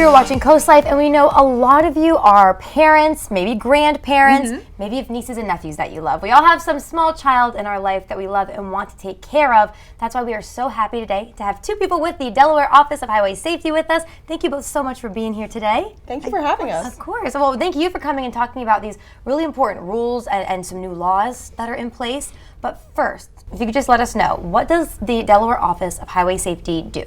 You're watching CoastLife, and we know a lot of you are parents, maybe grandparents, maybe you have nieces and nephews that you love. We all have some small child in our life that we love and want to take care of. That's why we are so happy today to have two people with the Delaware Office of Highway Safety with us. Thank you both so much for being here today. Thank you for having us. Of course. Well, thank you for coming and talking about these really important rules and some new laws that are in place. But first, if you could just let us know, what does the Delaware Office of Highway Safety do?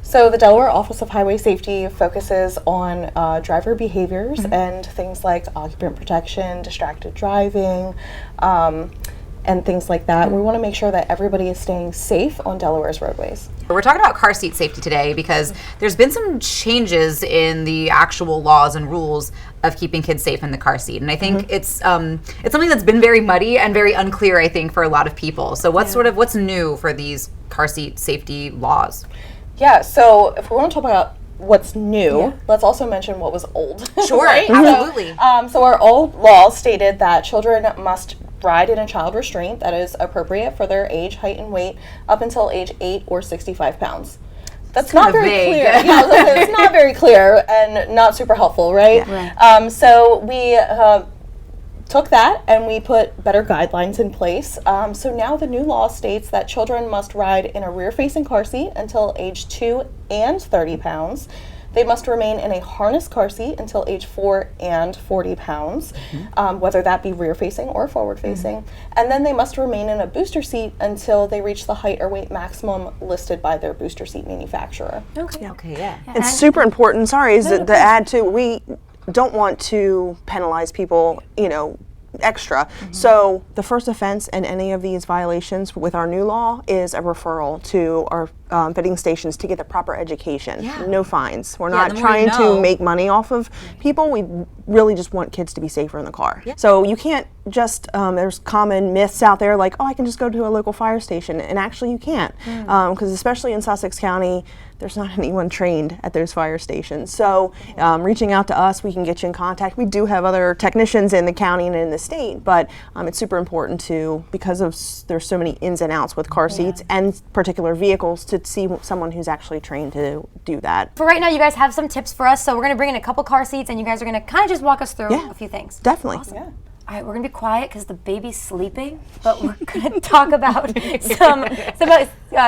So the Delaware Office of Highway Safety focuses on driver behaviors and things like occupant protection, distracted driving, and things like that. We want to make sure that everybody is staying safe on Delaware's roadways. We're talking about car seat safety today because there's been some changes in the actual laws and rules of keeping kids safe in the car seat, and I think it's something that's been very muddy and very unclear, I think, for a lot of people. So what's new for these car seat safety laws? Yeah, so if we want to talk about what's new, let's also mention what was old. Sure, right? absolutely. So our old law stated that children must ride in a child restraint that is appropriate for their age, height, and weight up until age 8 or 65 pounds. That's not very clear. Yeah, it's not very clear and not super helpful, right? Yeah. So we took that and we put better guidelines in place. So now the new law states that children must ride in a rear-facing car seat until age 2 and 30 pounds. They must remain in a harness car seat until age 4 and 40 pounds, whether that be rear-facing or forward-facing. And then they must remain in a booster seat until they reach the height or weight maximum listed by their booster seat manufacturer. Okay. It's super important. Sorry, to add to, we don't want to penalize people, extra. So the first offense in any of these violations with our new law is a referral to our fitting stations to get the proper education. No fines. We're not trying to make money off of people. We really just want kids to be safer in the car. So you can't just, there's common myths out there like, oh, I can just go to a local fire station. And actually you can't. Because especially in Sussex County, there's not anyone trained at those fire stations. So reaching out to us, we can get you in contact. We do have other technicians in the county and in the state, but it's super important to, because of there's so many ins and outs with car seats and particular vehicles, to see someone who's actually trained to do that. For right now, you guys have some tips for us, so we're going to bring in a couple car seats, and you guys are going to kind of just walk us through a few things. Definitely. Awesome. All right, we're going to be quiet because the baby's sleeping, but we're going to talk about some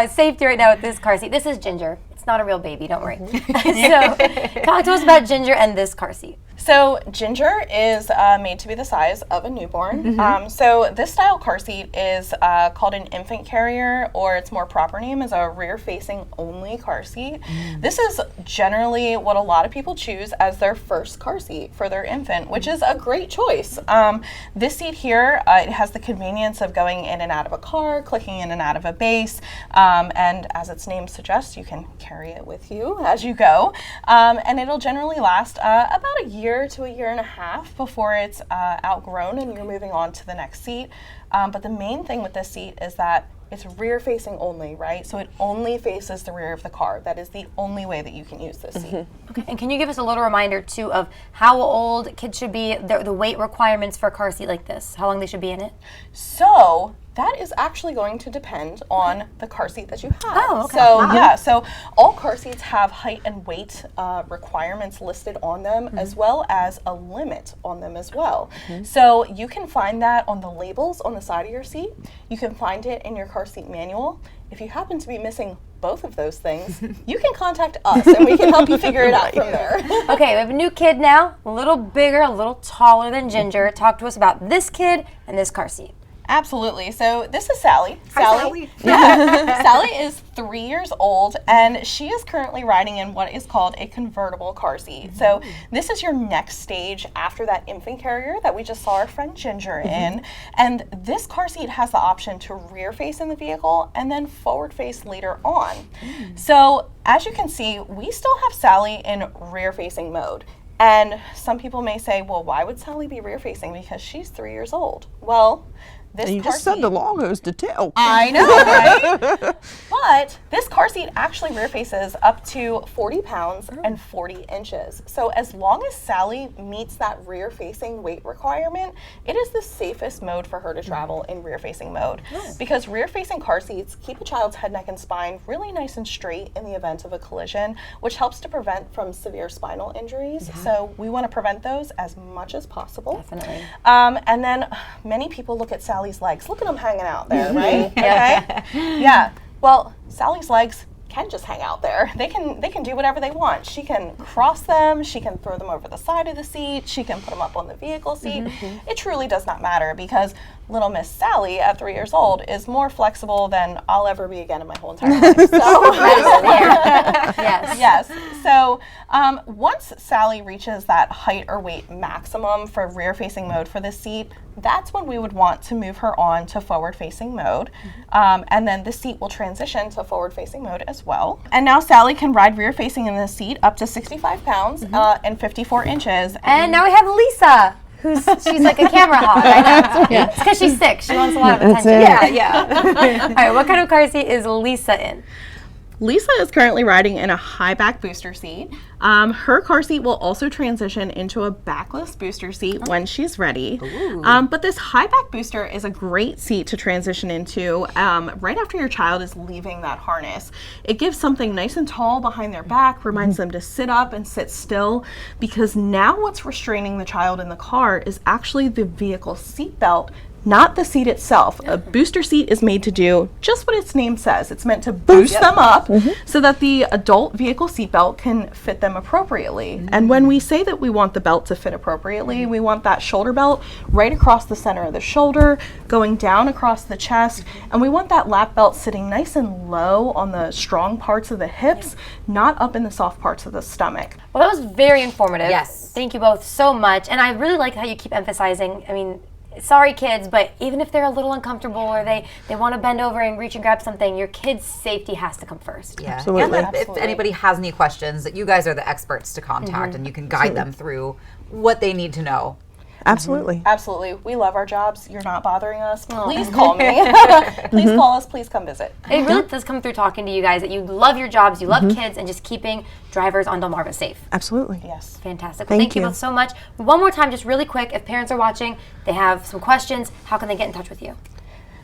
safety right now with this car seat. This is Ginger. It's not a real baby, don't worry. So talk to us about Ginger and this car seat. So Ginger is made to be the size of a newborn. So this style car seat is called an infant carrier, or its more proper name is a rear-facing only car seat. This is generally what a lot of people choose as their first car seat for their infant, which is a great choice. This seat here, it has the convenience of going in and out of a car, clicking in and out of a base, and as its name suggests, you can carry it with you as you go, and it'll generally last about a year to a year and a half before it's outgrown and you're moving on to the next seat. But the main thing with this seat is that it's rear facing only, right? So it only faces the rear of the car. That is the only way that you can use this seat. Okay, and can you give us a little reminder too of how old kids should be, the weight requirements for a car seat like this, how long they should be in it? So that is actually going to depend on the car seat that you have. Oh, okay. So so all car seats have height and weight requirements listed on them, as well as a limit on them as well. So you can find that on the labels on the side of your seat. You can find it in your car seat manual. If you happen to be missing both of those things, you can contact us and we can help you figure it out from there. Okay, we have a new kid now, a little bigger, a little taller than Ginger. Talk to us about this kid and this car seat. Absolutely. So this is Sally. Hi, Sally. Sally is 3 years old, and she is currently riding in what is called a convertible car seat. So this is your next stage after that infant carrier that we just saw our friend Ginger in. And this car seat has the option to rear face in the vehicle and then forward face later on. So as you can see, we still have Sally in rear facing mode. And some people may say, well, why would Sally be rear facing? Because she's 3 years old. Well, this You just said the law goes to tell. I know, right? But this car seat actually rear faces up to 40 pounds and 40 inches. So as long as Sally meets that rear facing weight requirement, it is the safest mode for her to travel in rear facing mode. Because rear facing car seats keep a child's head, neck, and spine really nice and straight in the event of a collision, which helps to prevent from severe spinal injuries. So we want to prevent those as much as possible. Definitely. And then many people look at Sally's legs. Look at them hanging out there, right? Okay. Yeah. Well, Sally's legs can just hang out there. They can do whatever they want. She can cross them, she can throw them over the side of the seat, she can put them up on the vehicle seat. It truly does not matter because little Miss Sally at 3 years old is more flexible than I'll ever be again in my whole entire life. So, Yes. yes. So once Sally reaches that height or weight maximum for rear facing mode for this seat, that's when we would want to move her on to forward facing mode. And then the seat will transition to forward facing mode as well. And now Sally can ride rear facing in the seat up to 65 pounds and 54 inches. And now we have Lisa, she's like a camera hog. I know. It's because she's sick. She wants a lot of attention. Yeah. All right, what kind of car seat is Lisa in? Lisa is currently riding in a high back booster seat. Her car seat will also transition into a backless booster seat when she's ready. But this high back booster is a great seat to transition into right after your child is leaving that harness. It gives something nice and tall behind their back, reminds them to sit up and sit still, because now what's restraining the child in the car is actually the vehicle seat belt, not the seat itself. A booster seat is made to do just what its name says. It's meant to boost them up so that the adult vehicle seatbelt can fit them appropriately. And when we say that we want the belt to fit appropriately, we want that shoulder belt right across the center of the shoulder, going down across the chest, and we want that lap belt sitting nice and low on the strong parts of the hips, not up in the soft parts of the stomach. Well, that was very informative. Yes. Thank you both so much. And I really like how you keep emphasizing, I mean, sorry kids, but even if they're a little uncomfortable or they want to bend over and reach and grab something, your kid's safety has to come first. Yeah. Absolutely. And if anybody has any questions, you guys are the experts to contact and you can guide them through what they need to know. Absolutely. Absolutely. We love our jobs. You're not bothering us. Please call me. Please call us. Please come visit. It really does come through talking to you guys that you love your jobs, you love kids, and just keeping drivers on Delmarva safe. Absolutely. Yes. Fantastic. Well, Thank thank you you. both so much. One more time, just really quick, if parents are watching, they have some questions, how can they get in touch with you?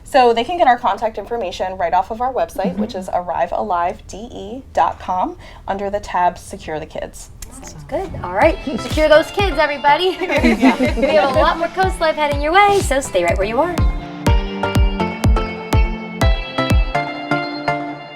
So they can get our contact information right off of our website, which is arrivealivede.com under the tab Secure the Kids. Sounds good. All right. Secure those kids, everybody. We have a lot more CoastLife heading your way, so stay right where you are.